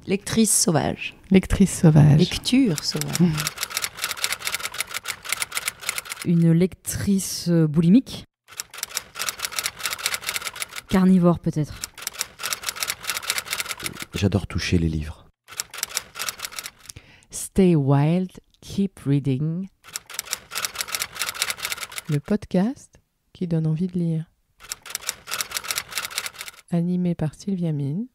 Lectrice sauvage. Lectrice sauvage. Lecture sauvage. Une lectrice boulimique. Carnivore peut-être. J'adore toucher les livres. Stay wild, keep reading. Le podcast qui donne envie de lire. Animé par Sylvia Mine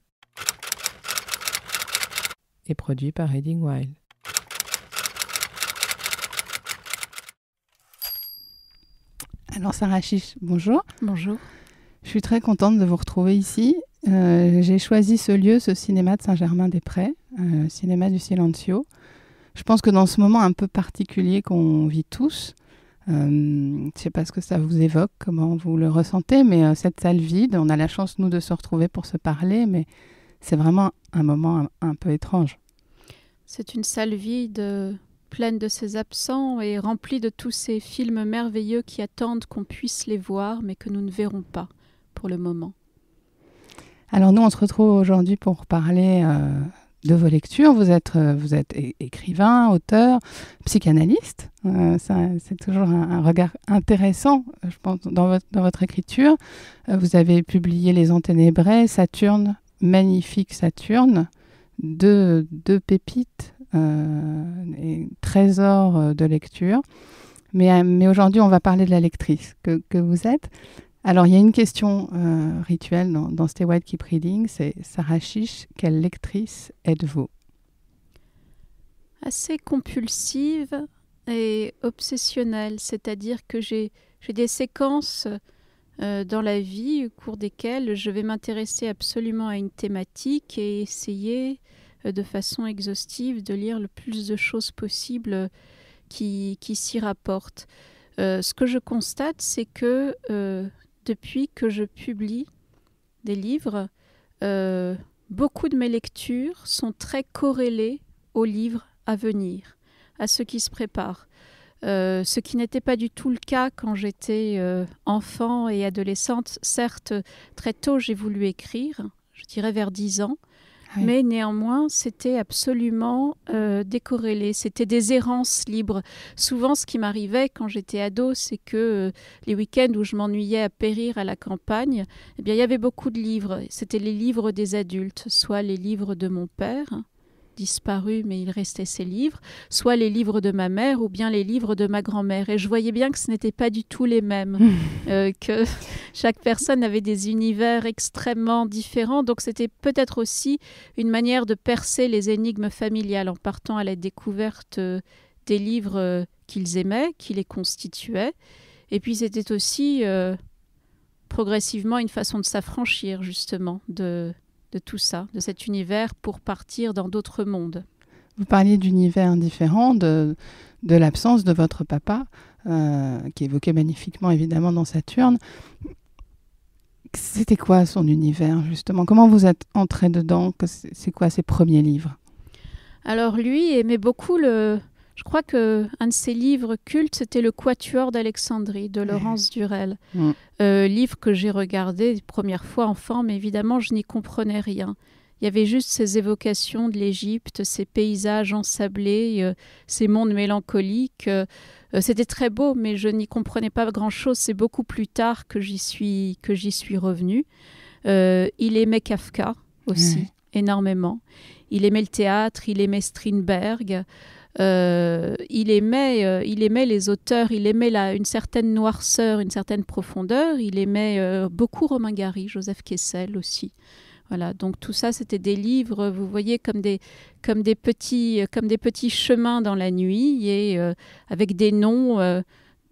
et produit par Reading Wild. Alors Sarah Chiche, bonjour. Bonjour. Je suis très contente de vous retrouver ici. J'ai choisi ce lieu, ce cinéma de Saint-Germain-des-Prés, cinéma du Silencio. Je pense que dans ce moment un peu particulier qu'on vit tous, je ne sais pas ce que ça vous évoque, comment vous le ressentez, mais cette salle vide, on a la chance, nous, de se retrouver pour se parler, mais c'est vraiment un moment un peu étrange. C'est une salle vide, pleine de ses absents et remplie de tous ces films merveilleux qui attendent qu'on puisse les voir, mais que nous ne verrons pas pour le moment. Alors nous, on se retrouve aujourd'hui pour parler de vos lectures. Vous êtes écrivain, auteur, psychanalyste. C'est toujours un regard intéressant, je pense, dans votre écriture. Vous avez publié Les Enténébrés, Saturne, magnifique Saturne, deux pépites et trésors de lecture. Mais aujourd'hui, on va parler de la lectrice que vous êtes. Alors, il y a une question rituelle dans Stay Wild Keep Reading, c'est Sarah Chiche, quelle lectrice êtes-vous ? Assez compulsive et obsessionnelle, c'est-à-dire que j'ai des séquences dans la vie au cours desquelles je vais m'intéresser absolument à une thématique et essayer de façon exhaustive de lire le plus de choses possible qui s'y rapportent. Ce que je constate, c'est que depuis que je publie des livres, beaucoup de mes lectures sont très corrélées aux livres à venir, à ceux qui se préparent. Ce qui n'était pas du tout le cas quand j'étais enfant et adolescente. Certes, très tôt, j'ai voulu écrire, je dirais vers 10 ans, oui. Mais néanmoins, c'était absolument décorrélé. C'était des errances libres. Souvent, ce qui m'arrivait quand j'étais ado, c'est que les week-ends où je m'ennuyais à périr à la campagne, eh bien, il y avait beaucoup de livres. C'était les livres des adultes, soit les livres de mon père, disparu, mais il restait ses livres, soit les livres de ma mère ou bien les livres de ma grand-mère. Et je voyais bien que ce n'étaient pas du tout les mêmes, que chaque personne avait des univers extrêmement différents. Donc c'était peut-être aussi une manière de percer les énigmes familiales en partant à la découverte des livres qu'ils aimaient, qui les constituaient. Et puis c'était aussi progressivement une façon de s'affranchir justement de tout ça, de cet univers pour partir dans d'autres mondes. Vous parliez d'univers différents, de l'absence de votre papa, qui évoquait magnifiquement évidemment dans Saturne. C'était quoi son univers justement ? Comment vous êtes entré dedans ? C'est quoi ses premiers livres ? Alors lui aimait beaucoup je crois qu'un de ses livres cultes, c'était Le Quatuor d'Alexandrie, de Laurence Durel. Livre que j'ai regardé première fois enfant, mais évidemment, je n'y comprenais rien. Il y avait juste ces évocations de l'Égypte, ces paysages ensablés, ces mondes mélancoliques. C'était très beau, mais je n'y comprenais pas grand-chose. C'est beaucoup plus tard que j'y suis revenue. Il aimait Kafka aussi, énormément. Il aimait le théâtre, il aimait Strindberg. Il aimait les auteurs, il aimait une certaine noirceur, une certaine profondeur. Il aimait beaucoup Romain Gary, Joseph Kessel aussi. Voilà, donc tout ça, c'était des livres, vous voyez, comme des petits chemins dans la nuit et avec des noms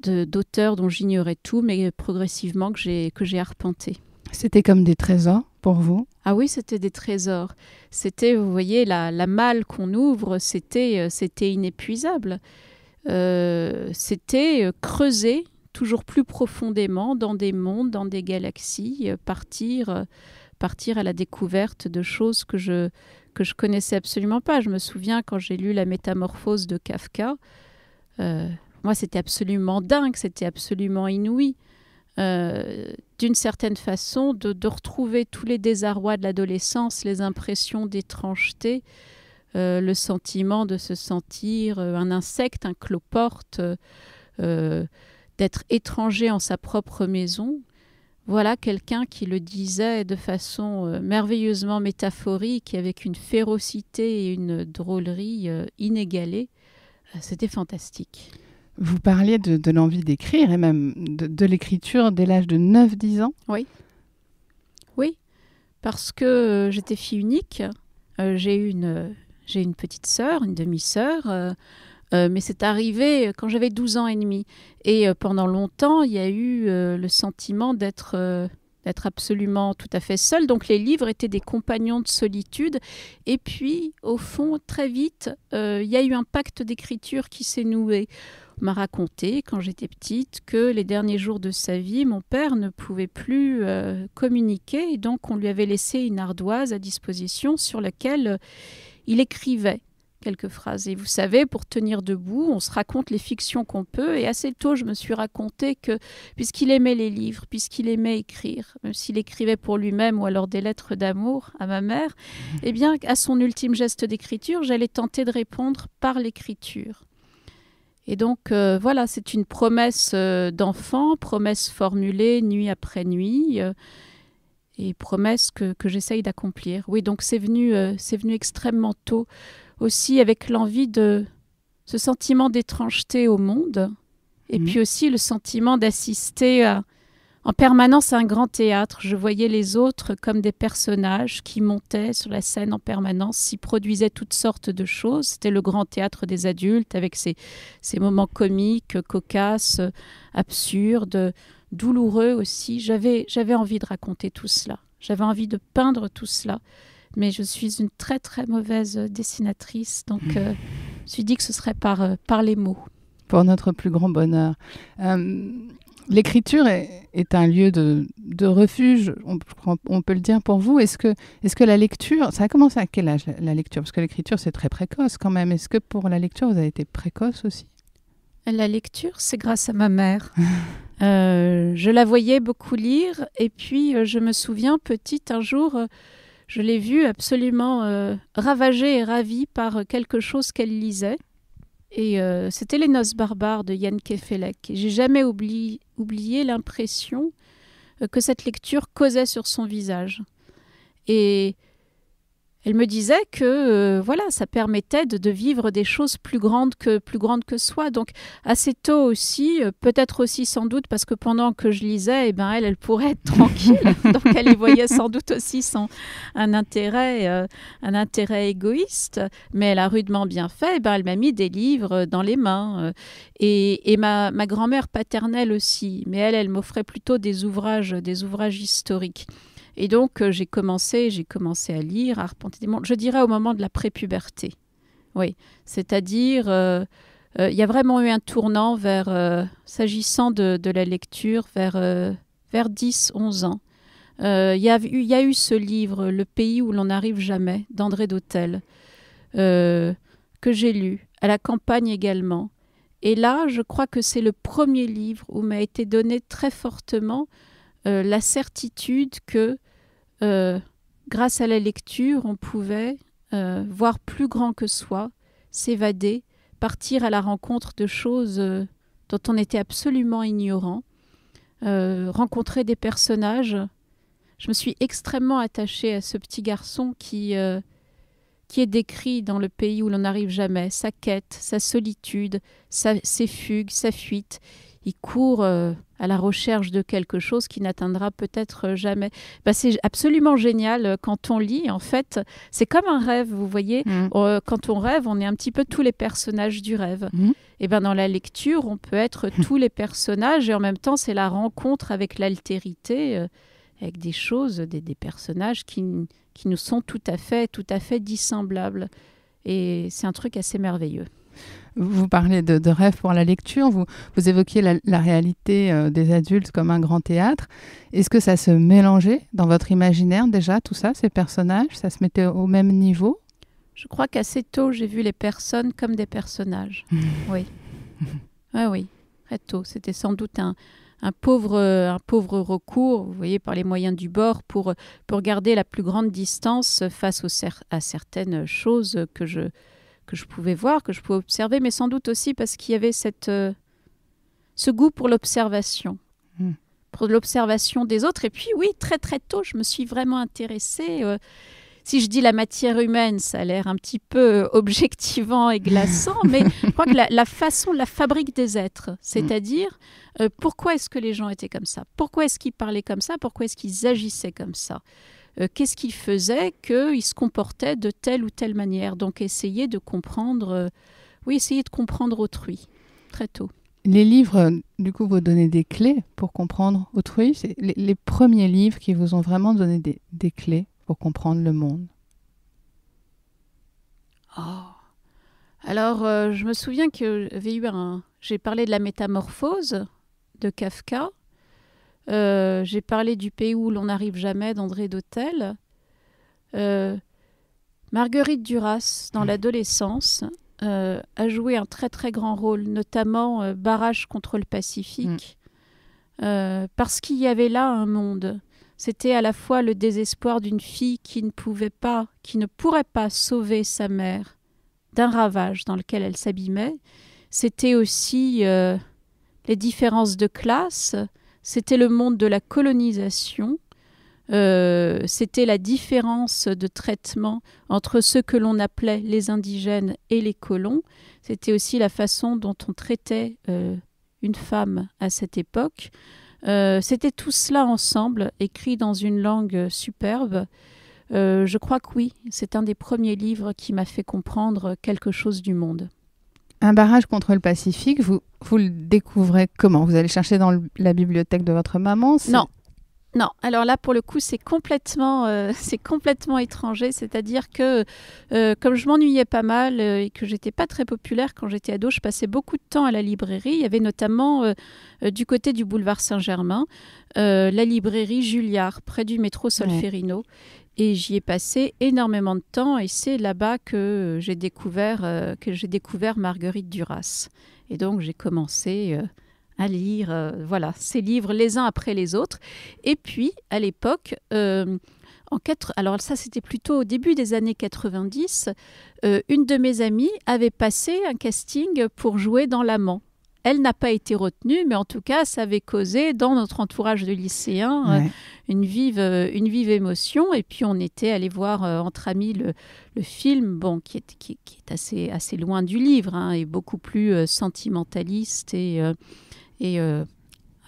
d'auteurs dont j'ignorais tout, mais progressivement que j'ai arpenté. C'était comme des trésors pour vous ? Ah oui, c'était des trésors. C'était, vous voyez, la malle qu'on ouvre, c'était inépuisable. C'était creuser toujours plus profondément dans des mondes, dans des galaxies, partir à la découverte de choses que je connaissais absolument pas. Je me souviens quand j'ai lu La Métamorphose de Kafka, moi c'était absolument dingue, c'était absolument inouï. d'une certaine façon, de retrouver tous les désarrois de l'adolescence, les impressions d'étrangeté, le sentiment de se sentir un insecte, un cloporte, d'être étranger en sa propre maison. Voilà quelqu'un qui le disait de façon merveilleusement métaphorique, avec une férocité et une drôlerie inégalées. C'était fantastique. Vous parliez de l'envie d'écrire et même de l'écriture dès l'âge de 9-10 ans. Oui, parce que j'étais fille unique. J'ai une petite sœur, une demi-sœur, mais c'est arrivé quand j'avais 12 ans et demi. Et pendant longtemps, il y a eu le sentiment d'être absolument tout à fait seule. Donc les livres étaient des compagnons de solitude. Et puis, au fond, très vite, il y a eu un pacte d'écriture qui s'est noué. On m'a raconté, quand j'étais petite, que les derniers jours de sa vie, mon père ne pouvait plus communiquer. Et donc, on lui avait laissé une ardoise à disposition sur laquelle il écrivait quelques phrases. Et vous savez, pour tenir debout, on se raconte les fictions qu'on peut. Et assez tôt, je me suis raconté que, puisqu'il aimait les livres, puisqu'il aimait écrire, même s'il écrivait pour lui-même ou alors des lettres d'amour à ma mère, eh bien, à son ultime geste d'écriture, j'allais tenter de répondre par l'écriture. Et donc, voilà, c'est une promesse d'enfant, promesse formulée nuit après nuit, et promesse que j'essaye d'accomplir. Oui, donc c'est venu extrêmement tôt, aussi avec l'envie de ce sentiment d'étrangeté au monde, et puis aussi le sentiment d'assister en permanence à un grand théâtre. Je voyais les autres comme des personnages qui montaient sur la scène en permanence, s'y produisaient toutes sortes de choses. C'était le grand théâtre des adultes, avec ces moments comiques, cocasses, absurdes, douloureux aussi. J'avais envie de raconter tout cela. J'avais envie de peindre tout cela. Mais je suis une très très mauvaise dessinatrice, donc je me suis dit que ce serait par les mots. Pour notre plus grand bonheur. L'écriture est un lieu de refuge, on peut le dire pour vous. Est-ce que la lecture, ça a commencé à quel âge la lecture? Parce que l'écriture c'est très précoce quand même. Est-ce que pour la lecture vous avez été précoce aussi? La lecture, c'est grâce à ma mère. Je la voyais beaucoup lire, et puis je me souviens, petite, un jour, je l'ai vue absolument ravagée et ravie par quelque chose qu'elle lisait. Et c'était Les Noces barbares de Jan Kefelec. J'ai jamais oublié l'impression que cette lecture causait sur son visage. Et elle me disait que voilà, ça permettait de vivre des choses plus grandes que soi. Donc assez tôt aussi, peut-être aussi sans doute parce que pendant que je lisais, eh ben elle pourrait être tranquille. Donc elle y voyait sans doute aussi un intérêt égoïste, mais elle a rudement bien fait. Eh ben elle m'a mis des livres dans les mains et ma grand-mère paternelle aussi. Mais elle m'offrait plutôt des ouvrages historiques. Et donc, j'ai commencé à lire, à arpenter des mondes, je dirais au moment de la prépuberté. Oui, c'est-à-dire, il y a vraiment eu un tournant s'agissant de la lecture, vers 10-11 ans. Il y a eu ce livre, Le pays où l'on n'arrive jamais, d'André Dautel, que j'ai lu, à la campagne également. Et là, je crois que c'est le premier livre où m'a été donné très fortement la certitude que grâce à la lecture, on pouvait voir plus grand que soi, s'évader, partir à la rencontre de choses dont on était absolument ignorant, rencontrer des personnages. Je me suis extrêmement attachée à ce petit garçon qui est décrit dans Le pays où l'on n'arrive jamais, sa quête, sa solitude, ses fugues, sa fuite. Il court à la recherche de quelque chose qui n'atteindra peut-être jamais. C'est absolument génial quand on lit. En fait, c'est comme un rêve, vous voyez. Quand on rêve, on est un petit peu tous les personnages du rêve. Et dans la lecture, on peut être tous les personnages et en même temps, c'est la rencontre avec l'altérité, avec des choses, des personnages qui nous sont tout à fait dissemblables. Et c'est un truc assez merveilleux. Vous parlez de rêve pour la lecture, vous évoquiez la réalité des adultes comme un grand théâtre. Est-ce que ça se mélangeait dans votre imaginaire déjà, tout ça, ces personnages? Ça se mettait au même niveau? Je crois qu'assez tôt, j'ai vu les personnes comme des personnages. Oui. Oui, très tôt. C'était sans doute pauvre recours, vous voyez, par les moyens du bord, pour garder la plus grande distance face à certaines choses que je pouvais voir, que je pouvais observer, mais sans doute aussi parce qu'il y avait ce goût pour l'observation. Pour l'observation des autres. Et puis oui, très très tôt, je me suis vraiment intéressée. Si je dis la matière humaine, ça a l'air un petit peu objectivant et glaçant, mais je crois que la façon, la fabrique des êtres, c'est-à-dire pourquoi est-ce que les gens étaient comme ça? Pourquoi est-ce qu'ils parlaient comme ça? Pourquoi est-ce qu'ils agissaient comme ça? Qu'est-ce qui faisait qu'ils se comportaient de telle ou telle manière? Donc essayer de comprendre, essayer de comprendre autrui, très tôt. Les livres, du coup, vous donnez des clés pour comprendre autrui. C'est les premiers livres qui vous ont vraiment donné des clés pour comprendre le monde. Alors, je me souviens que j'ai parlé de la métamorphose de Kafka. J'ai parlé du pays où l'on n'arrive jamais d'André Dhôtel. Marguerite Duras, dans l'adolescence, a joué un très très grand rôle, notamment Barrage contre le Pacifique, parce qu'il y avait là un monde. C'était à la fois le désespoir d'une fille qui ne pourrait pas sauver sa mère d'un ravage dans lequel elle s'abîmait. C'était aussi les différences de classe, c'était le monde de la colonisation, c'était la différence de traitement entre ceux que l'on appelait les indigènes et les colons. C'était aussi la façon dont on traitait une femme à cette époque. C'était tout cela ensemble, écrit dans une langue superbe. Je crois que oui, c'est un des premiers livres qui m'a fait comprendre quelque chose du monde. Un barrage contre le Pacifique, vous le découvrez comment? Vous allez chercher dans la bibliothèque de votre maman? Non, alors là, pour le coup, c'est complètement étranger. C'est-à-dire que, comme je m'ennuyais pas mal et que j'étais pas très populaire quand j'étais ado, je passais beaucoup de temps à la librairie. Il y avait notamment, du côté du boulevard Saint-Germain, la librairie Julliard, près du métro Solferino. Et j'y ai passé énormément de temps. Et c'est là-bas que j'ai découvert Marguerite Duras. Et donc, j'ai commencé à lire ces livres les uns après les autres. Et puis, à l'époque, alors ça c'était plutôt au début des années 90, une de mes amies avait passé un casting pour jouer dans L'Amant. Elle n'a pas été retenue, mais en tout cas, ça avait causé dans notre entourage de lycéens une vive émotion. Et puis, on était allé voir entre amis le film, qui est assez loin du livre, et beaucoup plus sentimentaliste et un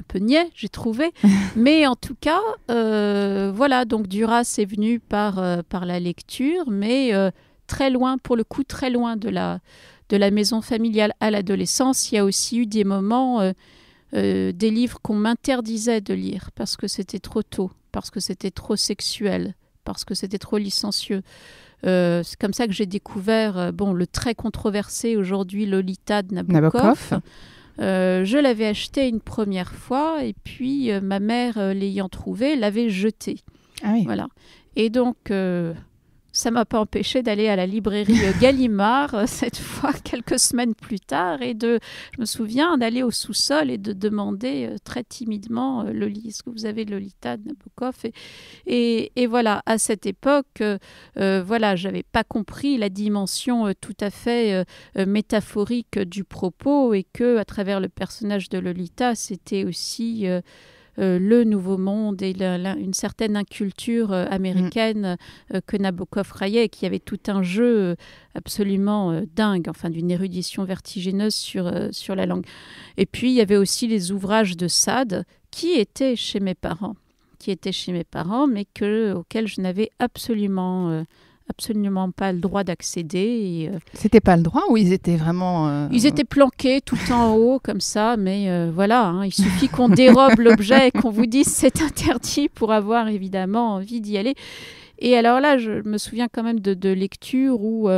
peu niais, j'ai trouvé. Mais en tout cas, donc Duras est venu par la lecture, mais très loin, pour le coup, très loin de la maison familiale à l'adolescence. Il y a aussi eu des moments, des livres qu'on m'interdisait de lire parce que c'était trop tôt, parce que c'était trop sexuel, parce que c'était trop licencieux. C'est comme ça que j'ai découvert le très controversé aujourd'hui Lolita de Nabokov. Je l'avais acheté une première fois et puis ma mère, l'ayant trouvé, l'avait jeté. Ah oui. Voilà. Et donc, ça ne m'a pas empêché d'aller à la librairie Gallimard, cette fois, quelques semaines plus tard, je me souviens d'aller au sous-sol et de demander très timidement est-ce que vous avez Lolita de Nabokov et voilà, à cette époque, je n'avais pas compris la dimension tout à fait métaphorique du propos et que, à travers le personnage de Lolita, c'était aussi le Nouveau Monde et une certaine inculture américaine que Nabokov raillait, qui avait tout un jeu absolument dingue, d'une érudition vertigineuse sur la langue. Et puis, il y avait aussi les ouvrages de Sade qui étaient chez mes parents, mais auxquels je n'avais absolument pas le droit d'accéder. C'était pas le droit ou ils étaient vraiment... Ils étaient planqués tout en haut, comme ça, mais il suffit qu'on dérobe l'objet et qu'on vous dise c'est interdit pour avoir évidemment envie d'y aller. Et alors là, je me souviens quand même de lectures où,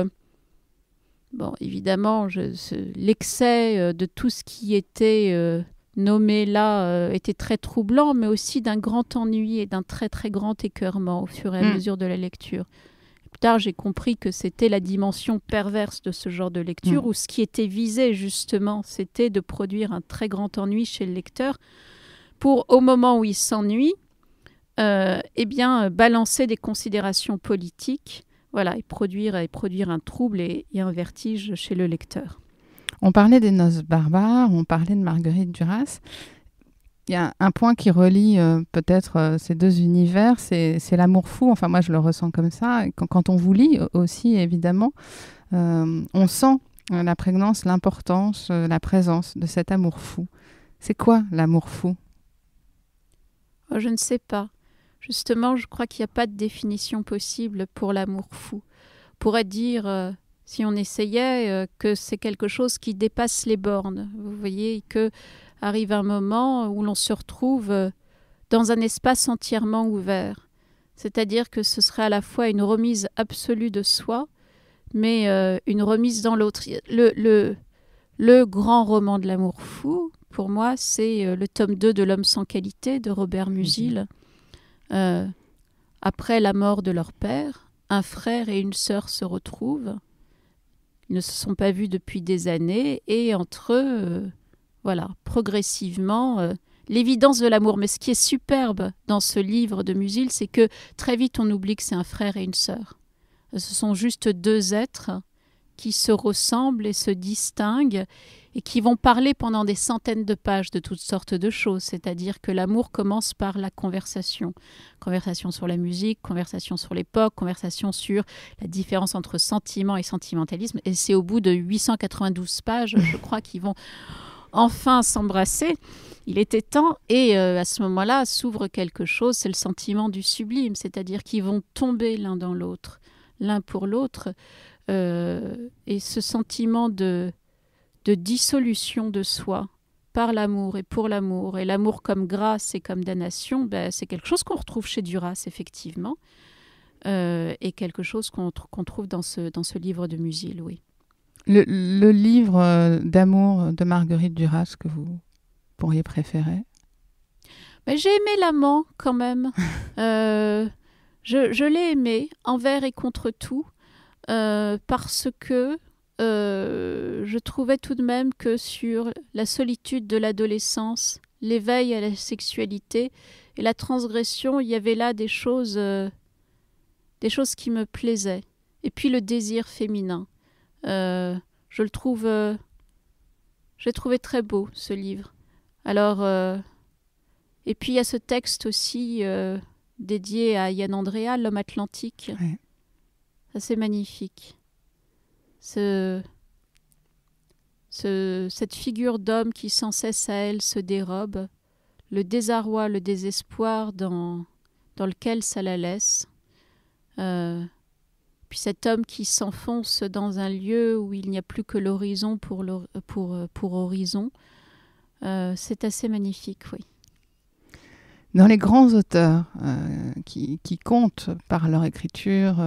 évidemment, l'excès de tout ce qui était nommé là était très troublant, mais aussi d'un grand ennui et d'un très très grand écœurement au fur et à mesure de la lecture. Plus tard, j'ai compris que c'était la dimension perverse de ce genre de lecture, où ce qui était visé, justement, c'était de produire un très grand ennui chez le lecteur, pour, au moment où il s'ennuie, balancer des considérations politiques, voilà, et produire un trouble et un vertige chez le lecteur. On parlait des Noces barbares, on parlait de Marguerite Duras. Il y a un point qui relie peut-être ces deux univers, c'est l'amour fou. Enfin, moi, je le ressens comme ça. Quand on vous lit aussi, évidemment, on sent la prégnance, l'importance, la présence de cet amour fou. C'est quoi l'amour fou ? Je ne sais pas. Justement, je crois qu'il n'y a pas de définition possible pour l'amour fou. On pourrait dire, si on essayait, que c'est quelque chose qui dépasse les bornes. Vous voyez, que arrive un moment où l'on se retrouve dans un espace entièrement ouvert. C'est-à-dire que ce serait à la fois une remise absolue de soi, mais une remise dans l'autre. Le grand roman de l'amour fou, pour moi, c'est le tome 2 de L'homme sans qualité de Robert Musil. Après la mort de leur père, un frère et une sœur se retrouvent. Ils ne se sont pas vus depuis des années et entre eux, progressivement, l'évidence de l'amour. Mais ce qui est superbe dans ce livre de Musil, c'est que très vite on oublie que c'est un frère et une sœur. Ce sont juste deux êtres qui se ressemblent et se distinguent et qui vont parler pendant des centaines de pages de toutes sortes de choses. C'est-à-dire que l'amour commence par la conversation. Conversation sur la musique, conversation sur l'époque, conversation sur la différence entre sentiment et sentimentalisme. Et c'est au bout de 892 pages, je crois, qu'ils vont enfin s'embrasser. Il était temps. Et à ce moment-là s'ouvre quelque chose, c'est le sentiment du sublime. C'est-à-dire qu'ils vont tomber l'un dans l'autre, l'un pour l'autre. Et ce sentiment de dissolution de soi par l'amour et pour l'amour, et l'amour comme grâce et comme damnation, c'est quelque chose qu'on retrouve chez Duras, effectivement, et quelque chose qu'on trouve dans ce livre de Musil, oui. Le livre d'amour de Marguerite Duras que vous pourriez préférer ? J'ai aimé L'amant, quand même. Je l'ai aimé, envers et contre tout, parce que je trouvais tout de même que sur la solitude de l'adolescence, l'éveil à la sexualité et la transgression, il y avait là des choses qui me plaisaient. Et puis le désir féminin. J'ai trouvé très beau, ce livre. Alors, et puis il y a ce texte aussi dédié à Yann Andrea, L'homme atlantique. Ouais. Ça, c'est magnifique. Cette figure d'homme qui sans cesse à elle se dérobe, le désarroi, le désespoir dans lequel ça la laisse. Puis cet homme qui s'enfonce dans un lieu où il n'y a plus que l'horizon pour horizon. C'est assez magnifique, oui. Dans les grands auteurs qui comptent par leur écriture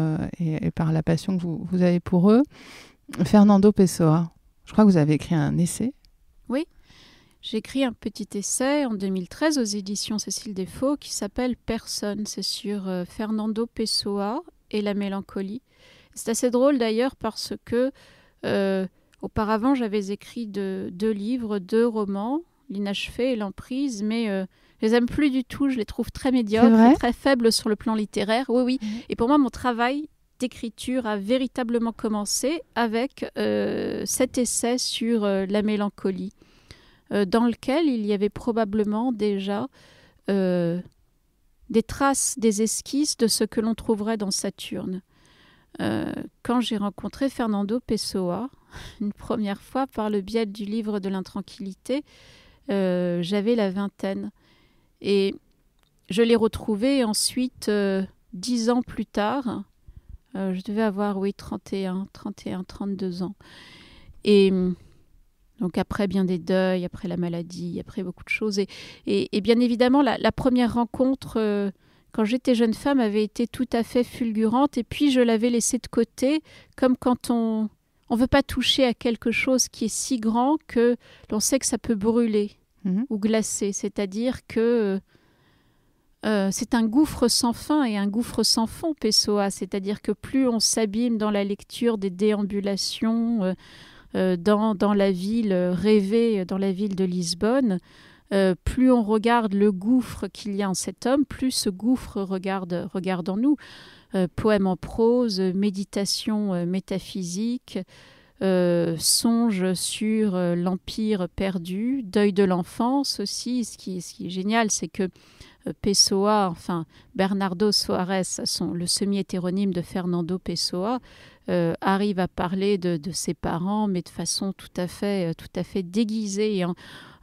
et par la passion que vous avez pour eux, Fernando Pessoa, je crois que vous avez écrit un essai. Oui, j'ai écrit un petit essai en 2013 aux éditions Cécile Défaux qui s'appelle « Personne ». C'est sur Fernando Pessoa et la mélancolie. C'est assez drôle d'ailleurs parce que auparavant j'avais écrit deux livres, 2 romans, L'inachevé et l'emprise, mais je les aime plus du tout, je les trouve très médiocres, très faibles sur le plan littéraire. Oui. Et pour moi, mon travail d'écriture a véritablement commencé avec cet essai sur la mélancolie, dans lequel il y avait probablement déjà des traces, des esquisses de ce que l'on trouverait dans Saturne. Quand j'ai rencontré Fernando Pessoa, une première fois par le biais du livre de l'intranquillité, j'avais la vingtaine. Et je l'ai retrouvé ensuite 10 ans plus tard. Je devais avoir, 32 ans. Et donc après bien des deuils, après la maladie, après beaucoup de choses. Et bien évidemment, la première rencontre, quand j'étais jeune femme, avait été tout à fait fulgurante. Et puis je l'avais laissée de côté, comme quand on ne veut pas toucher à quelque chose qui est si grand que l'on sait que ça peut brûler ou glacer. C'est-à-dire que c'est un gouffre sans fin et un gouffre sans fond, Pessoa. C'est-à-dire que plus on s'abîme dans la lecture des déambulations dans la ville rêvée, dans la ville de Lisbonne, plus on regarde le gouffre qu'il y a en cet homme, plus ce gouffre regarde en nous. Poème en prose, méditation métaphysique, songe sur l'empire perdu, deuil de l'enfance aussi. Ce qui est génial, c'est que Pessoa, enfin Bernardo Soares, le semi-hétéronyme de Fernando Pessoa, arrive à parler de ses parents, mais de façon tout à fait déguisée,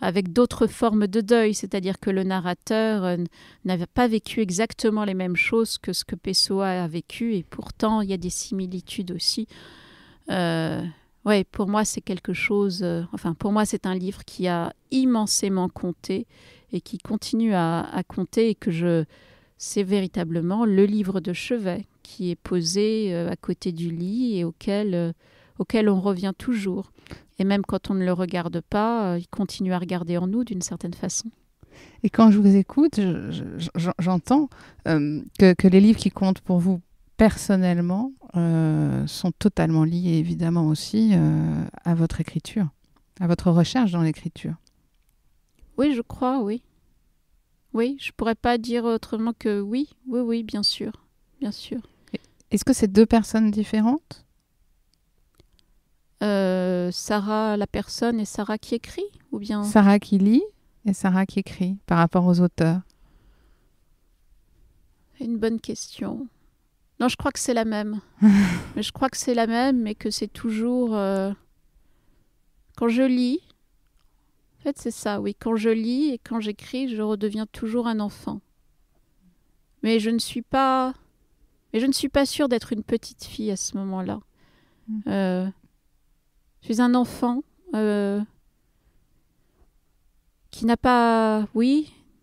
avec d'autres formes de deuil, c'est-à-dire que le narrateur n'avait pas vécu exactement les mêmes choses que ce que Pessoa a vécu, et pourtant il y a des similitudes aussi. Pour moi c'est quelque chose, pour moi c'est un livre qui a immensément compté et qui continue à compter, et que c'est véritablement le livre de chevet qui est posé à côté du lit et auquel on revient toujours. Et même quand on ne le regarde pas, il continue à regarder en nous d'une certaine façon. Et quand je vous écoute, j'entends que les livres qui comptent pour vous personnellement sont totalement liés évidemment aussi à votre écriture, à votre recherche dans l'écriture. Oui, je crois, oui. Oui, je ne pourrais pas dire autrement que oui, bien sûr, bien sûr. Est-ce que c'est deux personnes différentes ? Sarah la personne et Sarah qui écrit, ou bien Sarah qui lit et Sarah qui écrit par rapport aux auteurs. Une bonne question. Non, je crois que c'est la même. Mais je crois que c'est la même, mais que c'est toujours... Quand je lis, en fait c'est ça, oui. Quand je lis et quand j'écris, je redeviens toujours un enfant. Mais je ne suis pas sûre d'être une petite fille à ce moment-là. Je suis un enfant qui n'a pas,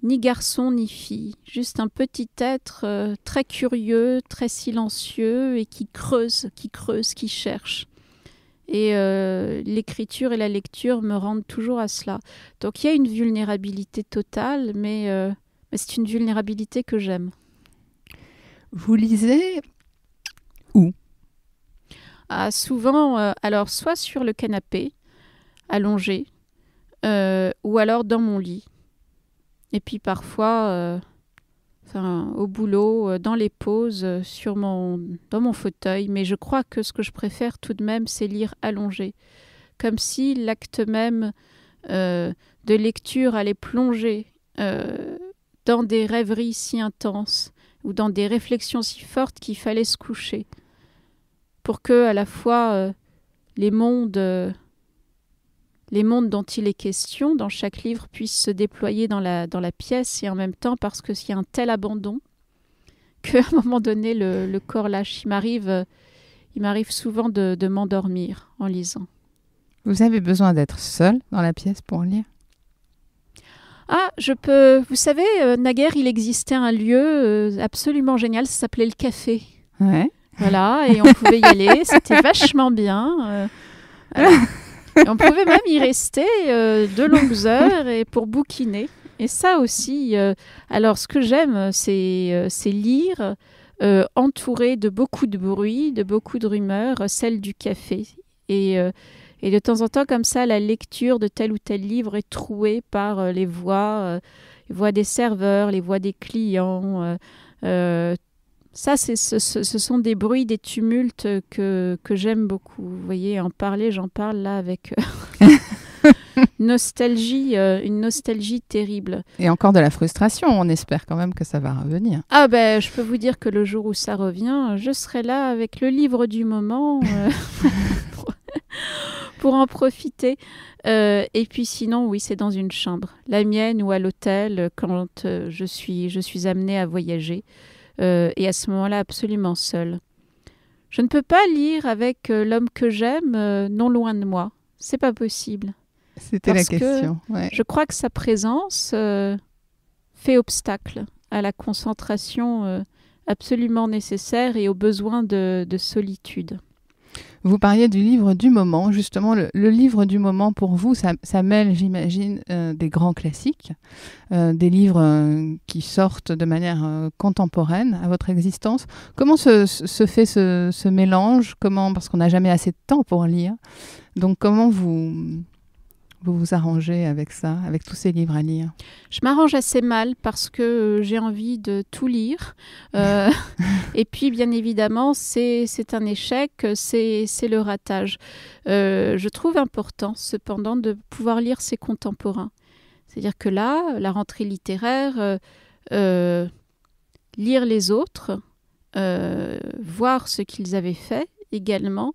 ni garçon ni fille, juste un petit être très curieux, très silencieux et qui creuse, qui cherche. Et l'écriture et la lecture me rendent toujours à cela. Donc il y a une vulnérabilité totale, mais c'est une vulnérabilité que j'aime. Vous lisez où ? Souvent, alors soit sur le canapé, allongé, ou alors dans mon lit. Et puis parfois, au boulot, dans les pauses, dans mon fauteuil. Mais je crois que ce que je préfère tout de même, c'est lire allongé. Comme si l'acte même de lecture allait plonger dans des rêveries si intenses ou dans des réflexions si fortes qu'il fallait se coucher. Pour que, à la fois, les mondes dont il est question dans chaque livre puissent se déployer dans la pièce, et en même temps, parce qu'il y a un tel abandon qu'à un moment donné, le corps lâche. Il m'arrive souvent de m'endormir en lisant. Vous avez besoin d'être seule dans la pièce pour lire ? Je peux... Vous savez, naguère, il existait un lieu absolument génial, ça s'appelait le café. Ouais. Voilà, et on pouvait y aller, c'était vachement bien. Et on pouvait même y rester de longues heures et pour bouquiner. Et ça aussi, alors ce que j'aime, c'est lire entouré de beaucoup de bruit, de beaucoup de rumeurs, celle du café. Et de temps en temps, comme ça, la lecture de tel ou tel livre est trouée par les voix des serveurs, les voix des clients. Ça, ce sont des bruits, des tumultes que j'aime beaucoup. Vous voyez, j'en parle là avec une nostalgie terrible. Et encore de la frustration, on espère quand même que ça va revenir. Je peux vous dire que le jour où ça revient, je serai là avec le livre du moment pour en profiter. Et puis sinon, oui, c'est dans une chambre, la mienne ou à l'hôtel, quand je suis amenée à voyager. Et à ce moment-là, absolument seule. Je ne peux pas lire avec l'homme que j'aime non loin de moi. C'est pas possible. C'était la question. Ouais. Je crois que sa présence fait obstacle à la concentration absolument nécessaire et au besoin de solitude. Vous parliez du livre du moment. Justement, le livre du moment, pour vous, ça mêle, j'imagine, des grands classiques, des livres qui sortent de manière contemporaine à votre existence. Comment se fait ce mélange ? Parce qu'on n'a jamais assez de temps pour lire. Donc, comment vous vous vous arrangez avec ça, avec tous ces livres à lire? Je m'arrange assez mal parce que j'ai envie de tout lire. Et puis, bien évidemment, c'est un échec, c'est le ratage. Je trouve important, cependant, de pouvoir lire ses contemporains. C'est-à-dire que là, la rentrée littéraire, lire les autres, voir ce qu'ils avaient fait également,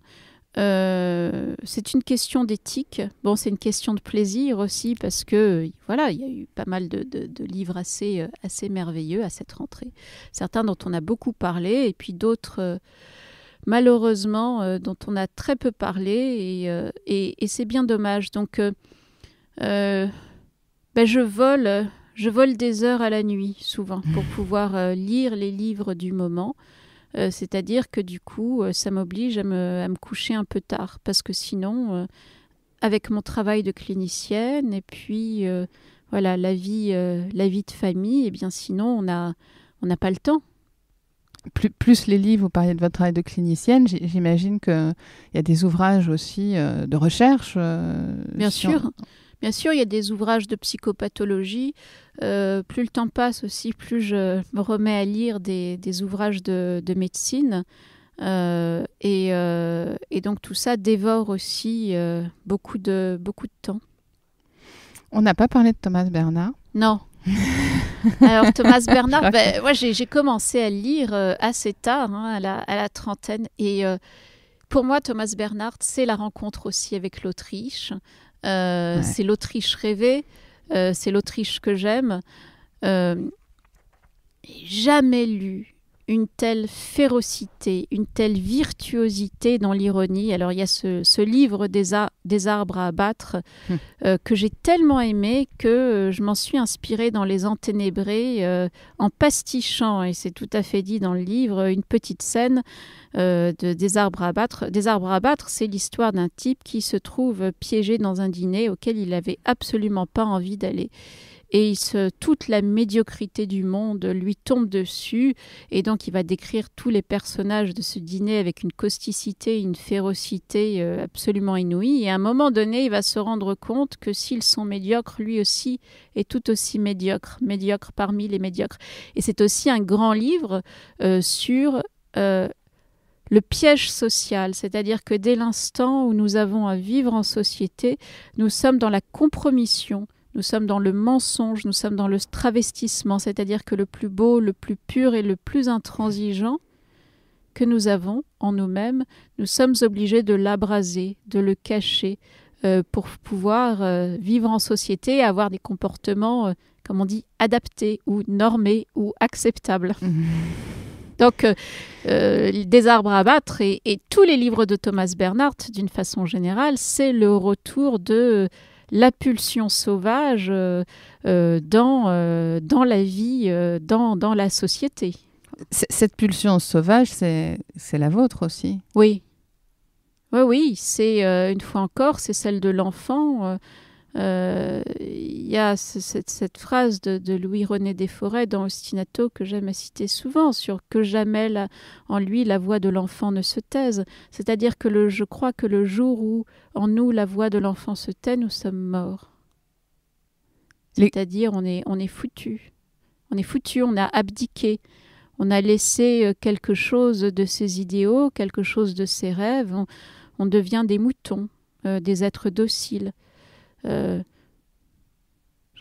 c'est une question d'éthique. Bon, c'est une question de plaisir aussi parce que voilà, il y a eu pas mal de livres assez merveilleux à cette rentrée. Certains dont on a beaucoup parlé et puis d'autres, malheureusement, dont on a très peu parlé et c'est bien dommage. Donc, je vole des heures à la nuit souvent pour pouvoir lire les livres du moment. C'est-à-dire que du coup, ça m'oblige à me coucher un peu tard parce que sinon, avec mon travail de clinicienne et puis voilà la vie de famille, et bien sinon on n'a pas le temps. Plus les livres, vous parliez de votre travail de clinicienne, j'imagine qu'il y a des ouvrages aussi de recherche. Bien sûr. Bien sûr, il y a des ouvrages de psychopathologie. Plus le temps passe aussi, plus je me remets à lire des ouvrages de médecine. Et donc tout ça dévore aussi beaucoup de temps. On n'a pas parlé de Thomas Bernhard. Non. Alors Thomas Bernhard, moi j'ai commencé à le lire assez tard, à la trentaine. Et pour moi, Thomas Bernhard, c'est la rencontre aussi avec l'Autriche. Ouais. C'est l'Autriche rêvée, c'est l'Autriche que j'aime. Jamais lu une telle férocité, une telle virtuosité dans l'ironie. Alors il y a ce livre des arbres à abattre que j'ai tellement aimé que je m'en suis inspirée dans Les Enténébrés en pastichant, et c'est tout à fait dit dans le livre, une petite scène des arbres à abattre. Des arbres à abattre, c'est l'histoire d'un type qui se trouve piégé dans un dîner auquel il n'avait absolument pas envie d'aller. Et toute la médiocrité du monde lui tombe dessus, et donc il va décrire tous les personnages de ce dîner avec une causticité, une férocité absolument inouïe. Et à un moment donné, il va se rendre compte que s'ils sont médiocres, lui aussi est tout aussi médiocre parmi les médiocres. Et c'est aussi un grand livre sur le piège social, c'est-à-dire que dès l'instant où nous avons à vivre en société, nous sommes dans la compromission. Nous sommes dans le mensonge, nous sommes dans le travestissement, c'est-à-dire que le plus beau, le plus pur et le plus intransigeant que nous avons en nous-mêmes, nous sommes obligés de l'abraser, de le cacher pour pouvoir vivre en société et avoir des comportements, comme on dit, adaptés ou normés ou acceptables. Donc, des arbres à abattre et tous les livres de Thomas Bernhard, d'une façon générale, c'est le retour de la pulsion sauvage dans la vie, dans la société. Cette pulsion sauvage, c'est la vôtre aussi. Oui. Oui, c'est une fois encore, c'est celle de l'enfant. Il y a cette phrase de Louis-René Desforêts dans Ostinato que j'aime à citer souvent, sur que jamais en lui la voix de l'enfant ne se taise. C'est-à-dire que je crois que le jour où en nous la voix de l'enfant se tait, nous sommes morts. C'est-à-dire on est foutus. On est foutus, on a abdiqué. On a laissé quelque chose de ses idéaux, quelque chose de ses rêves. On devient des moutons, des êtres dociles. Je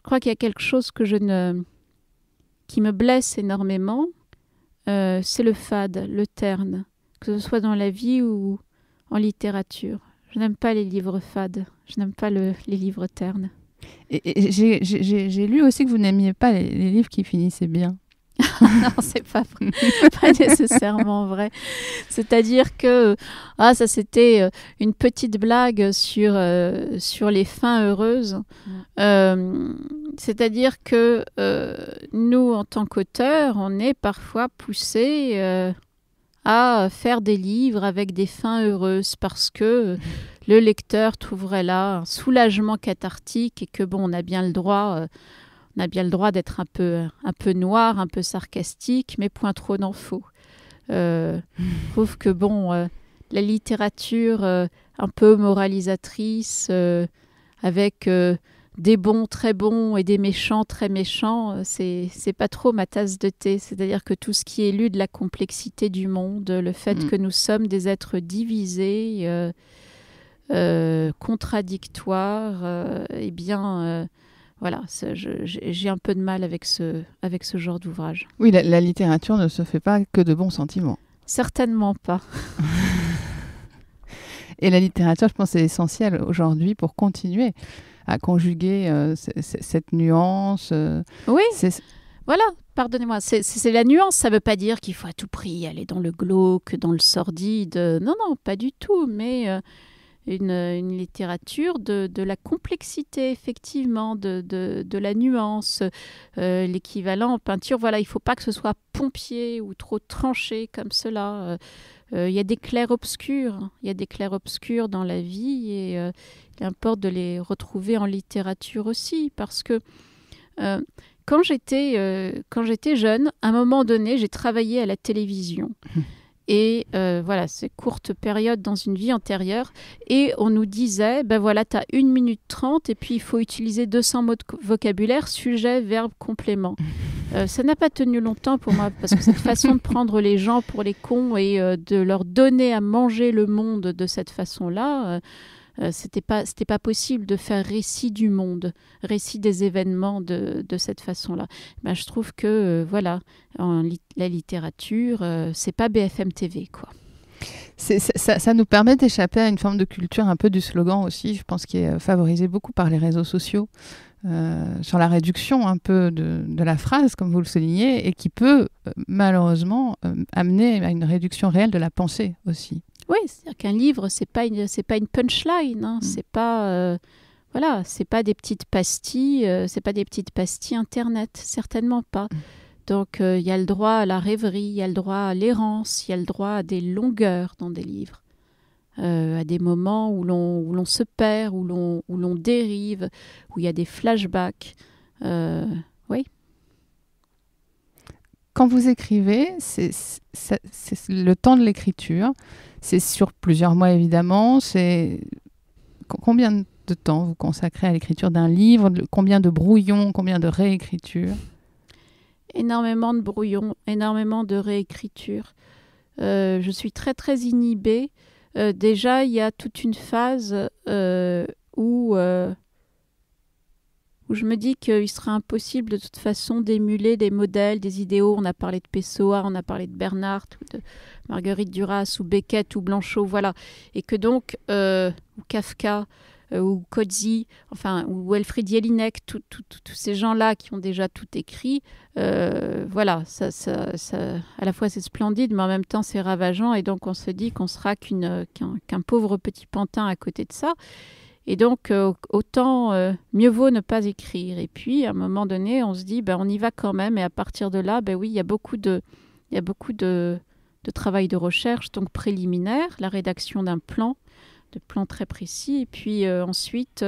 crois qu'il y a quelque chose qui me blesse énormément, c'est le fade, le terne, que ce soit dans la vie ou en littérature. Je n'aime pas les livres fades, je n'aime pas les livres ternes. Et j'ai lu aussi que vous n'aimiez pas les livres qui finissaient bien. Non, c'est pas vrai, pas nécessairement vrai. C'est-à-dire que ça c'était une petite blague sur les fins heureuses. C'est-à-dire que nous, en tant qu'auteurs, on est parfois poussés à faire des livres avec des fins heureuses parce que le lecteur trouverait là un soulagement cathartique et que on a bien le droit. On a bien le droit d'être un peu noir, un peu sarcastique, mais point trop n'en faut. Je trouve que la littérature un peu moralisatrice, avec des bons très bons et des méchants très méchants, c'est pas trop ma tasse de thé. C'est-à-dire que tout ce qui est lu de la complexité du monde, le fait que nous sommes des êtres divisés, contradictoires, eh bien, voilà, j'ai un peu de mal avec ce genre d'ouvrage. Oui, la littérature ne se fait pas que de bons sentiments. Certainement pas. Et la littérature, je pense, c'est essentiel aujourd'hui pour continuer à conjuguer cette nuance. Oui, voilà, pardonnez-moi, c'est la nuance. Ça ne veut pas dire qu'il faut à tout prix aller dans le glauque, dans le sordide. Non, pas du tout, mais une littérature de la complexité, effectivement, de la nuance, l'équivalent en peinture. Voilà, il ne faut pas que ce soit pompier ou trop tranché comme cela. Il y a des clairs-obscurs. Il y a des clairs-obscurs dans la vie et il importe de les retrouver en littérature aussi. Parce que quand j'étais jeune, à un moment donné, j'ai travaillé à la télévision. Et voilà, c'est courte période dans une vie antérieure. Et on nous disait, ben voilà, tu as 1 minute 30 et puis il faut utiliser 200 mots de vocabulaire, sujet, verbe, complément. Ça n'a pas tenu longtemps pour moi, parce que cette façon de prendre les gens pour les cons et de leur donner à manger le monde de cette façon-là, c'était pas possible de faire récit du monde, récit des événements de cette façon-là. Ben, je trouve que voilà, la littérature, c'est pas BFM TV, quoi. Ça nous permet d'échapper à une forme de culture un peu du slogan aussi, je pense, qui est favorisée beaucoup par les réseaux sociaux, sur la réduction un peu de la phrase, comme vous le soulignez, et qui peut malheureusement amener à une réduction réelle de la pensée aussi. Oui, c'est-à-dire qu'un livre, c'est pas une punchline, hein. C'est pas voilà, c'est pas des petites pastilles, internet, certainement pas. Donc il y a le droit à la rêverie, il y a le droit à l'errance, il y a le droit à des longueurs dans des livres, à des moments où l'on se perd, où l'on dérive, où il y a des flashbacks. Oui. Quand vous écrivez, c'est le temps de l'écriture. C'est sur plusieurs mois, évidemment. C'est combien de temps vous consacrez à l'écriture d'un livre? Combien de brouillons? Combien de réécritures? Énormément de brouillons, énormément de réécritures. Je suis très, très inhibée. Déjà, il y a toute une phase où je me dis qu'il sera impossible de toute façon d'émuler des modèles, des idéaux. On a parlé de Pessoa, on a parlé de Bernhardt, ou de Marguerite Duras, ou Beckett, ou Blanchot, voilà. Et que donc, ou Kafka, ou Coetzee, enfin, ou Elfried Jelinek, tous ces gens-là qui ont déjà tout écrit, voilà, ça, à la fois c'est splendide, mais en même temps c'est ravageant, et donc on se dit qu'on sera qu'un pauvre petit pantin à côté de ça. Et donc, autant mieux vaut ne pas écrire. Et puis, à un moment donné, on se dit, ben, on y va quand même. Et à partir de là, ben oui, il y a beaucoup de travail de recherche, donc préliminaire, la rédaction d'un plan, de plans très précis. Et puis ensuite,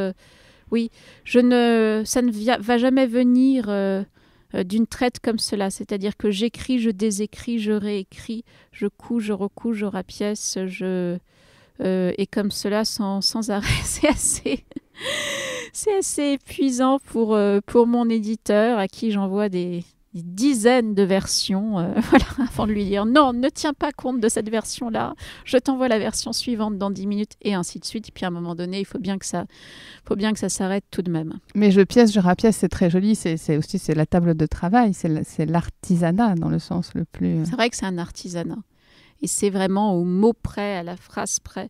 oui, ça ne va jamais venir d'une traite comme cela. C'est-à-dire que j'écris, je désécris, je réécris, je couds, je recouds, je rapièce, et comme cela sans arrêt. C'est assez épuisant pour mon éditeur, à qui j'envoie des dizaines de versions, voilà, avant de lui dire non, ne tiens pas compte de cette version-là, je t'envoie la version suivante dans 10 minutes, et ainsi de suite. Et puis à un moment donné, il faut bien que ça s'arrête tout de même. Mais je pièce, je rapièce, c'est très joli, c'est la table de travail, c'est l'artisanat dans le sens le plus... C'est vrai que c'est un artisanat. Et c'est vraiment au mot près, à la phrase près.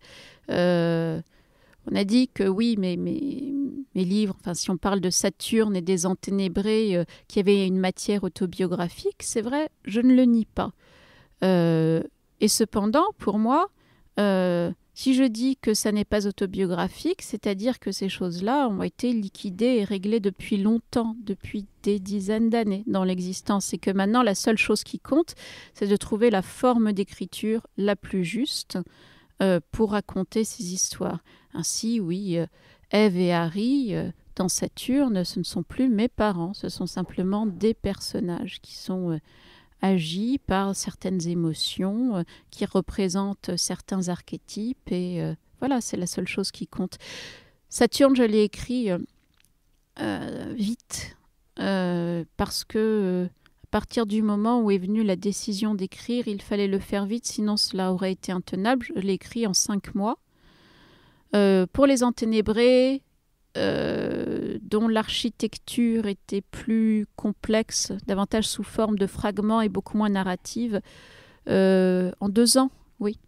On a dit que oui, mes livres, enfin, si on parle de Saturne et des Enténébrés, qui avaient une matière autobiographique, c'est vrai, je ne le nie pas. Et cependant, pour moi, si je dis que ça n'est pas autobiographique, c'est-à-dire que ces choses-là ont été liquidées et réglées depuis longtemps, depuis des dizaines d'années dans l'existence, et que maintenant, la seule chose qui compte, c'est de trouver la forme d'écriture la plus juste pour raconter ces histoires. Ainsi, oui, Ève et Harry, dans Saturne, ce ne sont plus mes parents, ce sont simplement des personnages qui sont... agit par certaines émotions, qui représentent certains archétypes, et voilà, c'est la seule chose qui compte. Saturne, je l'ai écrit vite, parce que à partir du moment où est venue la décision d'écrire, il fallait le faire vite, sinon cela aurait été intenable. Je l'ai écrit en 5 mois. Pour les Enténébrés, dont l'architecture était plus complexe, davantage sous forme de fragments et beaucoup moins narrative, en 2 ans, oui.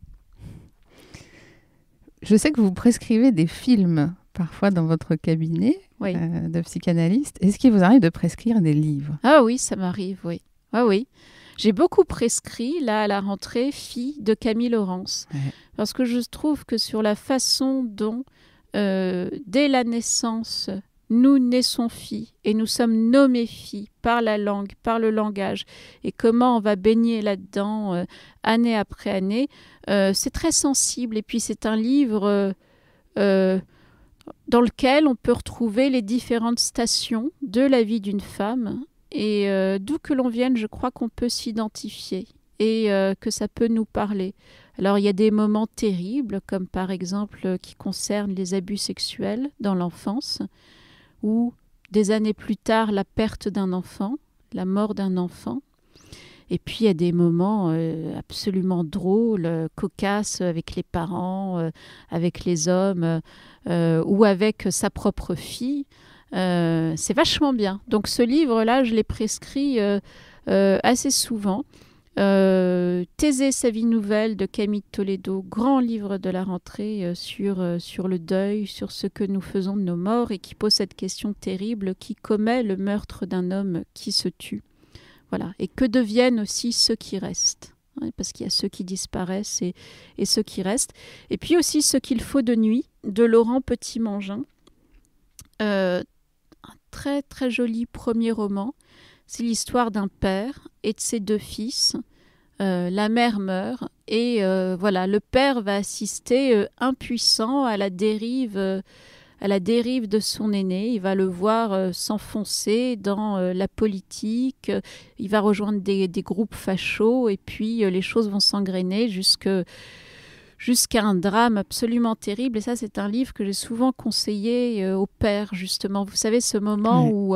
Je sais que vous prescrivez des films parfois dans votre cabinet Oui. De psychanalyste. Est-ce qu'il vous arrive de prescrire des livres? Ah oui, ça m'arrive, oui. Ah oui. J'ai beaucoup prescrit, là, à la rentrée, Fille de Camille Laurence. Ouais. Parce que je trouve que sur la façon dont, dès la naissance, nous naissons filles et nous sommes nommées filles par la langue, par le langage, et comment on va baigner là-dedans année après année, c'est très sensible. Et puis c'est un livre dans lequel on peut retrouver les différentes stations de la vie d'une femme. Et d'où que l'on vienne, je crois qu'on peut s'identifier et que ça peut nous parler. Alors il y a des moments terribles, comme par exemple qui concernent les abus sexuels dans l'enfance, ou des années plus tard, la perte d'un enfant, la mort d'un enfant. Et puis il y a des moments absolument drôles, cocasses avec les parents, avec les hommes, ou avec sa propre fille. C'est vachement bien. Donc ce livre-là, je l'ai prescrit assez souvent. Thésée, sa vie nouvelle de Camille Toledo, grand livre de la rentrée sur le deuil, sur ce que nous faisons de nos morts et qui pose cette question terrible: qui commet le meurtre d'un homme qui se tue? Voilà. Et que deviennent aussi ceux qui restent? Parce qu'il y a ceux qui disparaissent et ceux qui restent. Et puis aussi Ce qu'il faut de nuit de Laurent Petit-Mangin. Un très très joli premier roman. C'est l'histoire d'un père et de ses 2 fils. La mère meurt et voilà, le père va assister impuissant à la dérive de son aîné. Il va le voir s'enfoncer dans la politique. Il va rejoindre des groupes fachos et puis les choses vont s'engrainer jusqu'à un drame absolument terrible. Et ça, c'est un livre que j'ai souvent conseillé aux pères, justement. Vous savez, ce moment où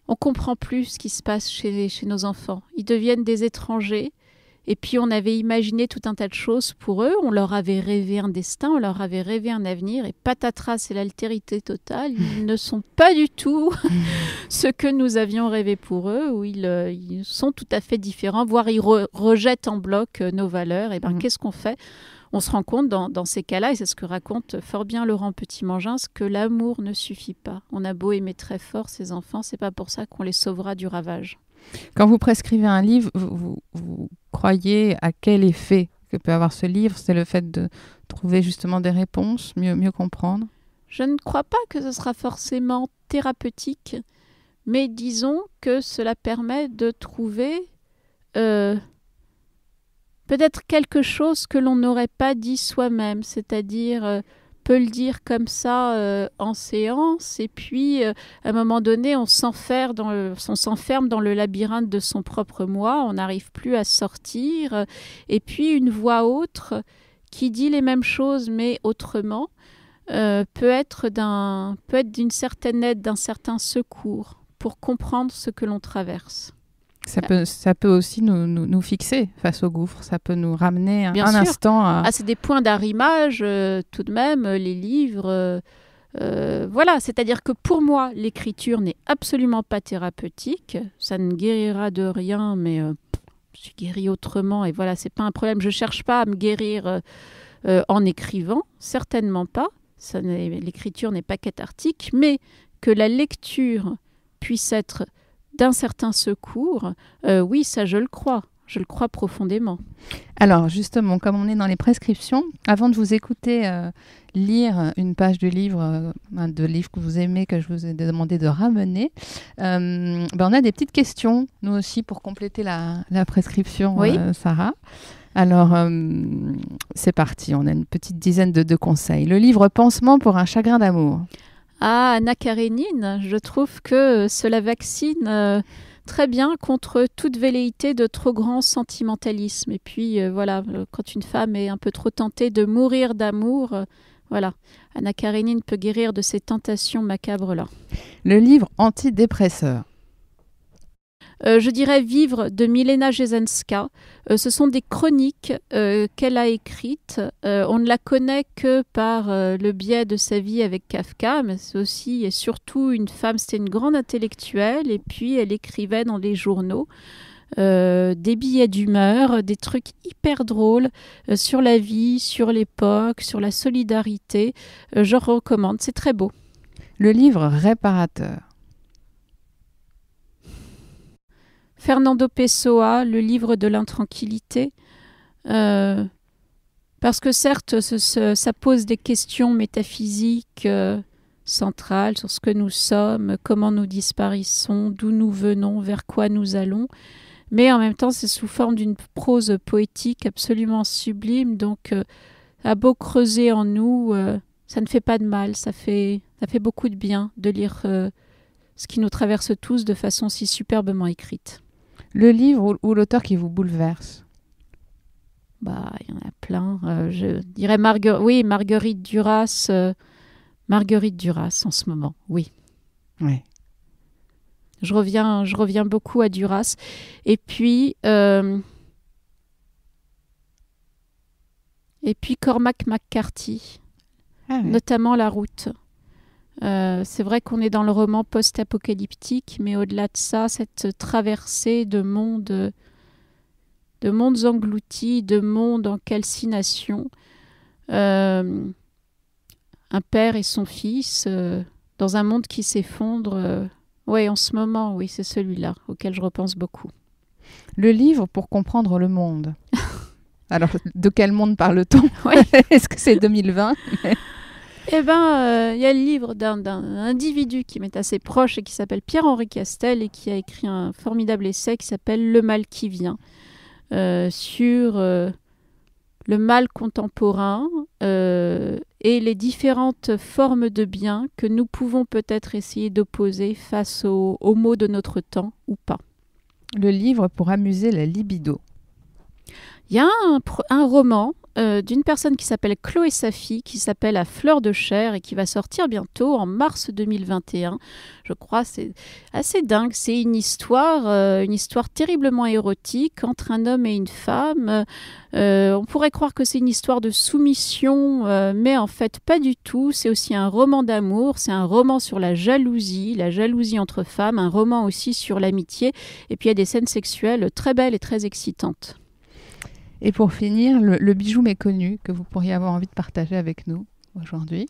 on comprend plus ce qui se passe chez nos enfants. Ils deviennent des étrangers. Et puis, on avait imaginé tout un tas de choses pour eux. On leur avait rêvé un destin, on leur avait rêvé un avenir. Et patatras, c'est l'altérité totale. Ils ne sont pas du tout ce que nous avions rêvé pour eux, où ils sont tout à fait différents, voire ils rejettent en bloc nos valeurs. Et bien, qu'est-ce qu'on fait? On se rend compte dans ces cas-là, et c'est ce que raconte fort bien Laurent Petit-Mangin, que l'amour ne suffit pas. On a beau aimer très fort ses enfants, c'est pas pour ça qu'on les sauvera du ravage. Quand vous prescrivez un livre, vous croyez à quel effet que peut avoir ce livre? C'est le fait de trouver justement des réponses, mieux comprendre? Je ne crois pas que ce sera forcément thérapeutique, mais disons que cela permet de trouver peut-être quelque chose que l'on n'aurait pas dit soi-même, c'est-à-dire peut le dire comme ça en séance, et puis à un moment donné, on s'enferme dans le labyrinthe de son propre moi, on n'arrive plus à sortir, et puis une voix autre qui dit les mêmes choses mais autrement peut être d'une certaine aide, d'un certain secours pour comprendre ce que l'on traverse. Ça peut aussi nous fixer face au gouffre. Ça peut nous ramener un instant à... c'est des points d'arrimage, tout de même, les livres. Voilà, c'est-à-dire que pour moi, l'écriture n'est absolument pas thérapeutique. Ça ne guérira de rien, mais je suis guérie autrement. Et voilà, c'est pas un problème. Je cherche pas à me guérir en écrivant, certainement pas. L'écriture n'est pas cathartique, mais que la lecture puisse être d'un certain secours, oui, ça je le crois profondément. Alors justement, comme on est dans les prescriptions, avant de vous écouter lire une page de livre que vous aimez, que je vous ai demandé de ramener, on a des petites questions, nous aussi, pour compléter la prescription, oui. Sarah. Alors, c'est parti, on a une petite dizaine de conseils. Le livre Pansement pour un chagrin d'amour. Ah, Anna Karénine, je trouve que cela vaccine très bien contre toute velléité de trop grand sentimentalisme. Et puis voilà, quand une femme est un peu trop tentée de mourir d'amour, voilà, Anna Karénine peut guérir de ces tentations macabres-là. Le livre antidépresseur. Je dirais Vivre de Milena Jesenska. Ce sont des chroniques qu'elle a écrites. On ne la connaît que par le biais de sa vie avec Kafka, mais c'est aussi et surtout une femme, c'était une grande intellectuelle, et puis elle écrivait dans les journaux des billets d'humeur, des trucs hyper drôles sur la vie, sur l'époque, sur la solidarité. Je recommande, c'est très beau. Le livre réparateur. Fernando Pessoa, Le livre de l'intranquillité, parce que certes, ça pose des questions métaphysiques centrales sur ce que nous sommes, comment nous disparaissons, d'où nous venons, vers quoi nous allons, mais en même temps, c'est sous forme d'une prose poétique absolument sublime, donc à beau creuser en nous, ça ne fait pas de mal, ça fait beaucoup de bien de lire ce qui nous traverse tous de façon si superbement écrite. Le livre ou l'auteur qui vous bouleverse. Bah, il y en a plein. Je dirais Marguerite Duras. Marguerite Duras en ce moment, oui. Ouais. Je reviens beaucoup à Duras. Et puis Cormac McCarthy, notamment La Route. C'est vrai qu'on est dans le roman post-apocalyptique, mais au-delà de ça, cette traversée de mondes engloutis, de mondes en calcination, un père et son fils, dans un monde qui s'effondre. Oui, en ce moment, oui, c'est celui-là auquel je repense beaucoup. Le livre pour comprendre le monde. Alors, de quel monde parle-t-on? Ouais. Est-ce que c'est 2020? Eh bien, il y a le livre d'un individu qui m'est assez proche et qui s'appelle Pierre-Henri Castel et qui a écrit un formidable essai qui s'appelle Le mal qui vient, sur le mal contemporain et les différentes formes de bien que nous pouvons peut-être essayer d'opposer face aux maux de notre temps ou pas. Le livre pour amuser la libido. Il y a un roman d'une personne qui s'appelle Chloé Safi, qui s'appelle À fleur de chair et qui va sortir bientôt en mars 2021. Je crois c'est assez dingue. C'est une histoire terriblement érotique entre un homme et une femme. On pourrait croire que c'est une histoire de soumission, mais en fait pas du tout. C'est aussi un roman d'amour, c'est un roman sur la jalousie entre femmes, un roman aussi sur l'amitié. Et puis il y a des scènes sexuelles très belles et très excitantes. Et pour finir, le bijou méconnu que vous pourriez avoir envie de partager avec nous aujourd'hui.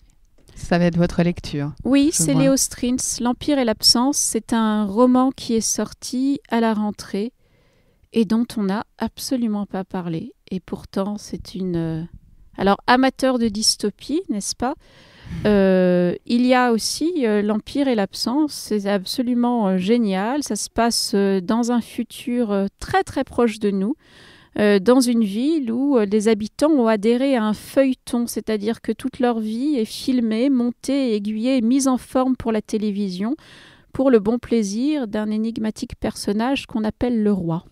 Ça va être votre lecture. Oui, c'est Léo Strins, L'Empire et l'absence. C'est un roman qui est sorti à la rentrée et dont on n'a absolument pas parlé. Et pourtant, c'est une... Alors, amateur de dystopie, n'est-ce pas ? Il y a aussi L'Empire et l'absence. C'est absolument génial. Ça se passe dans un futur très très proche de nous. Dans une ville où les habitants ont adhéré à un feuilleton, c'est-à-dire que toute leur vie est filmée, montée, aiguillée, mise en forme pour la télévision, pour le bon plaisir d'un énigmatique personnage qu'on appelle le roi.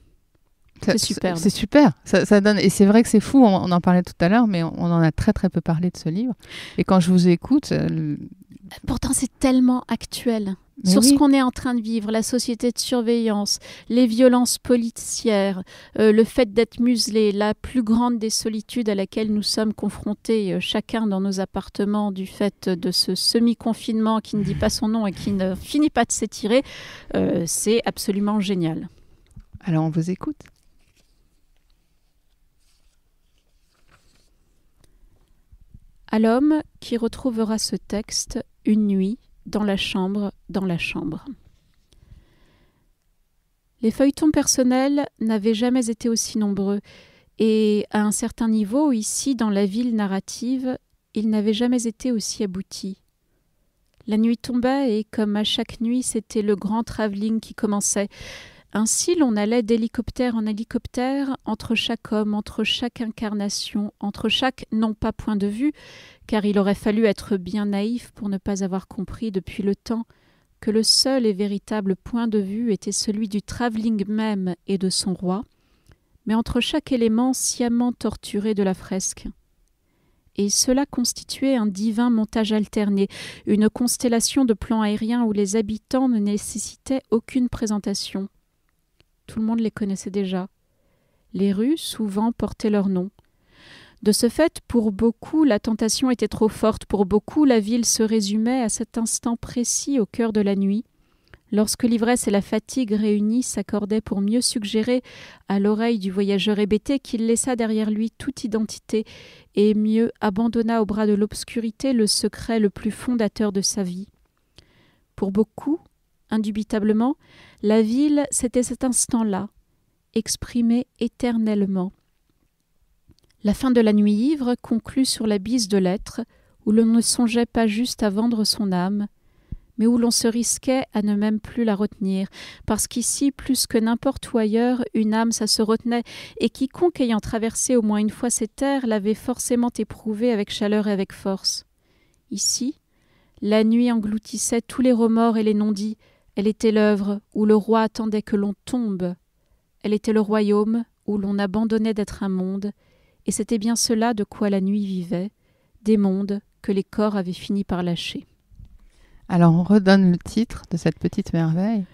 C'est superbe. C'est super. Ça donne... Et c'est vrai que c'est fou, on en parlait tout à l'heure, mais on en a très très peu parlé de ce livre. Et quand je vous écoute... Pourtant, c'est tellement actuel. Mais sur oui. Ce qu'on est en train de vivre, la société de surveillance, les violences policières, le fait d'être muselé, la plus grande des solitudes à laquelle nous sommes confrontés chacun dans nos appartements du fait de ce semi-confinement qui ne dit pas son nom et qui ne finit pas de s'étirer, c'est absolument génial. Alors on vous écoute. À l'homme qui retrouvera ce texte une nuit, dans la chambre. Les feuilletons personnels n'avaient jamais été aussi nombreux et à un certain niveau, ici, dans la ville narrative, ils n'avaient jamais été aussi aboutis. La nuit tombait et, comme à chaque nuit, c'était le grand travelling qui commençait. Ainsi, l'on allait d'hélicoptère en hélicoptère, entre chaque homme, entre chaque incarnation, entre chaque, non pas point de vue, car il aurait fallu être bien naïf pour ne pas avoir compris depuis le temps que le seul et véritable point de vue était celui du travelling même et de son roi, mais entre chaque élément sciemment torturé de la fresque. et cela constituait un divin montage alterné, une constellation de plans aériens où les habitants ne nécessitaient aucune présentation. Tout le monde les connaissait déjà. Les rues, souvent, portaient leur nom. De ce fait, pour beaucoup, la tentation était trop forte. Pour beaucoup, la ville se résumait à cet instant précis au cœur de la nuit, lorsque l'ivresse et la fatigue réunies s'accordaient pour mieux suggérer à l'oreille du voyageur hébété qu'il laissa derrière lui toute identité et mieux abandonna au bras de l'obscurité le secret le plus fondateur de sa vie. Pour beaucoup, indubitablement, la ville, c'était cet instant-là, exprimé éternellement. La fin de la nuit ivre conclut sur la bise de l'être, où l'on ne songeait pas juste à vendre son âme, mais où l'on se risquait à ne même plus la retenir, parce qu'ici, plus que n'importe où ailleurs, une âme, ça se retenait, et quiconque ayant traversé au moins une fois ces terres l'avait forcément éprouvée avec chaleur et avec force. Ici, la nuit engloutissait tous les remords et les non-dits, elle était l'œuvre où le roi attendait que l'on tombe, elle était le royaume où l'on abandonnait d'être un monde, et c'était bien cela de quoi la nuit vivait, des mondes que les corps avaient fini par lâcher. Alors, on redonne le titre de cette petite merveille.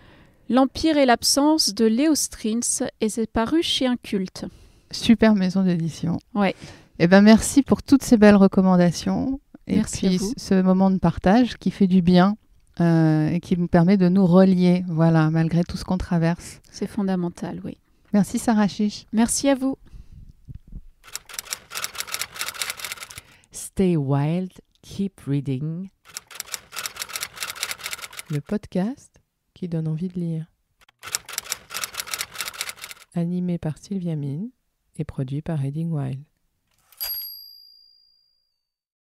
L'Empire et l'absence de Léo Strins, et c'est paru chez Inculte. Super maison d'édition. Ouais. Eh ben, merci pour toutes ces belles recommandations. Et Merci puis à vous. ce moment de partage qui fait du bien et qui nous permet de nous relier, voilà, malgré tout ce qu'on traverse. C'est fondamental, oui. Merci Sarah Chiche. Merci à vous. Stay wild, keep reading. Le podcast qui donne envie de lire. Animé par Sylvia Mine et produit par Reading Wild.